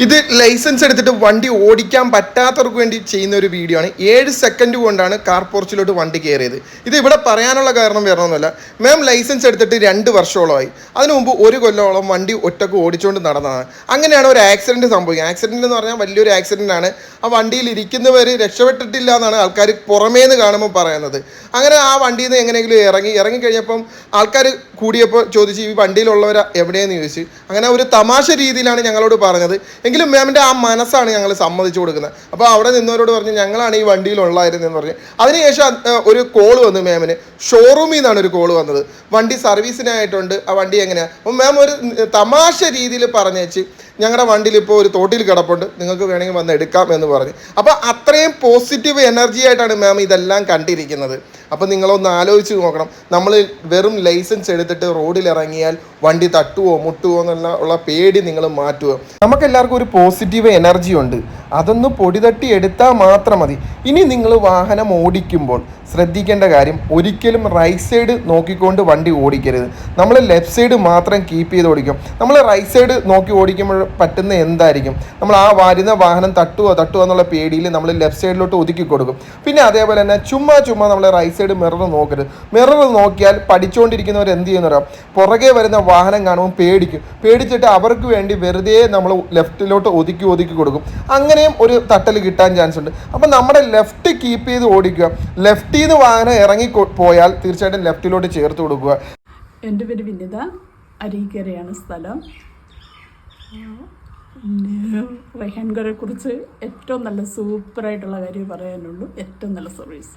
ഇത് ലൈസൻസ് എടുത്തിട്ട് വണ്ടി ഓടിക്കാൻ പറ്റാത്തവർക്ക് വേണ്ടി ചെയ്യുന്ന ഒരു വീഡിയോ ആണ്. 7 സെക്കൻഡ് കൊണ്ടാണ് കാർ പോർച്ചിലോട്ട് വണ്ടി കയറിയത്. ഇത് ഇവിടെ പറയാനുള്ള കാരണം വേറൊന്നുമല്ല, മാം ലൈസൻസ് എടുത്തിട്ട് 2 വർഷത്തോളമായി. അതിനു മുമ്പ് 1 കൊല്ലത്തോളം വണ്ടി ഒറ്റക്ക് ഓടിച്ചുകൊണ്ട് നടന്നതാണ്. അങ്ങനെയാണ് ഒരു ആക്സിഡൻറ്റ് സംഭവിക്കുന്നത്. ആക്സിഡൻറ്റ് എന്ന് പറഞ്ഞാൽ വലിയൊരു ആക്സിഡൻ്റ് ആണ്. ആ വണ്ടിയിൽ ഇരിക്കുന്നവർ രക്ഷപ്പെട്ടിട്ടില്ല എന്നാണ് ആൾക്കാർ പുറമേ നിന്ന് കാണുമ്പോൾ പറയുന്നത്. അങ്ങനെ ആ വണ്ടിയിൽ നിന്ന് എങ്ങനെയെങ്കിലും ഇറങ്ങിക്കഴിഞ്ഞപ്പം ആൾക്കാർ കൂടിയപ്പോൾ ചോദിച്ചു ഈ വണ്ടിയിലുള്ളവർ എവിടെയെന്ന് ചോദിച്ചു. അങ്ങനെ ഒരു തമാശ രീതിയിലാണ് ഞങ്ങളോട് പറഞ്ഞത്. എങ്കിലും മാമിൻ്റെ ആ മനസ്സാണ് ഞങ്ങൾ സമ്മതിച്ചു കൊടുക്കുന്നത്. അപ്പോൾ അവിടെ നിന്നവരോട് പറഞ്ഞു ഞങ്ങളാണ് ഈ വണ്ടിയിലുള്ളായിരുന്നെന്ന് പറഞ്ഞ്. അതിനുശേഷം ഒരു കോൾ വന്നു മാമിന്. ഷോറൂമിൽ നിന്നാണ് ഒരു കോൾ വന്നത്. വണ്ടി സർവീസിനായിട്ടുണ്ട്, ആ വണ്ടി എങ്ങനെയാണ്. അപ്പോൾ മാം ഒരു തമാശ രീതിയിൽ പറഞ്ഞേച്ച് ഞങ്ങളുടെ വണ്ടിയിൽ ഇപ്പോൾ ഒരു തോട്ടിൽ കിടപ്പുണ്ട്, നിങ്ങൾക്ക് വേണമെങ്കിൽ വന്ന് എടുക്കാം എന്ന് പറഞ്ഞ്. അപ്പോൾ അത്രയും പോസിറ്റീവ് എനർജി ആയിട്ടാണ് മാം ഇതെല്ലാം കണ്ടിരിക്കുന്നത്. അപ്പോൾ നിങ്ങളൊന്ന് ആലോചിച്ച് നോക്കണം, നമ്മൾ വെറും ലൈസൻസ് എടുത്തിട്ട് റോഡിൽ ഇറങ്ങിയാൽ വണ്ടി തട്ടുവോ മുട്ടുവോ എന്നുള്ള പേടി നിങ്ങൾ മാറ്റുക. നമുക്കെല്ലാവർക്കും ഒരു പോസിറ്റീവ് എനർജി ഉണ്ട്, അതൊന്ന് പൊടി തട്ടി എടുത്താൽ മാത്രം മതി. ഇനി നിങ്ങൾ വാഹനം ഓടിക്കുമ്പോൾ ശ്രദ്ധിക്കേണ്ട കാര്യം, ഒരിക്കലും റൈറ്റ് സൈഡ് നോക്കിക്കൊണ്ട് വണ്ടി ഓടിക്കരുത്. നമ്മൾ ലെഫ്റ്റ് സൈഡ് മാത്രം കീപ്പ് ചെയ്ത് ഓടിക്കും. നമ്മൾ റൈറ്റ് സൈഡ് നോക്കി ഓടിക്കുമ്പോൾ പറ്റുന്ന എന്തായിരിക്കും, നമ്മൾ ആ വരുന്ന വാഹനം തട്ടുവോ എന്നുള്ള പേടിയിൽ നമ്മൾ ലെഫ്റ്റ് സൈഡിലോട്ട് ഒതുക്കി കൊടുക്കും. പിന്നെ അതേപോലെ തന്നെ ചുമ്മാ നമ്മൾ റൈറ്റ് സൈഡ് മിറർ നോക്കരുത്. മിറർ നോക്കിയാൽ പഠിച്ചുകൊണ്ടിരിക്കുന്നവർ എന്ത് ചെയ്യുന്നവരാ, പുറകെ വരുന്ന വാഹനം കാണുമ്പോൾ പേടിച്ചിട്ട് അവർക്ക് വേണ്ടി വെറുതെ നമ്മൾ ലെഫ്റ്റിലോട്ട് ഒതുക്കി കൊടുക്കും. അങ്ങനെയും ഒരു തട്ടൽ കിട്ടാൻ ചാൻസ് ഉണ്ട്. അപ്പം നമ്മുടെ ലെഫ്റ്റ് കീപ്പ് ചെയ്ത് ഓടിക്കുക. ലെഫ്റ്റിൽ നിന്ന് വാഹനം ഇറങ്ങി പോയാൽ തീർച്ചയായിട്ടും ലെഫ്റ്റിലോട്ട് ചേർത്ത് കൊടുക്കുക. എൻ്റെ പേര് വിനിത, അരീക്കരയാണ് സ്ഥലം. റെഹാൻഗറെ കുറിച്ച് ഏറ്റവും നല്ല സൂപ്പറായിട്ടുള്ള കാര്യം പറയാനുള്ളൂ. ഏറ്റവും നല്ല സർവീസ്.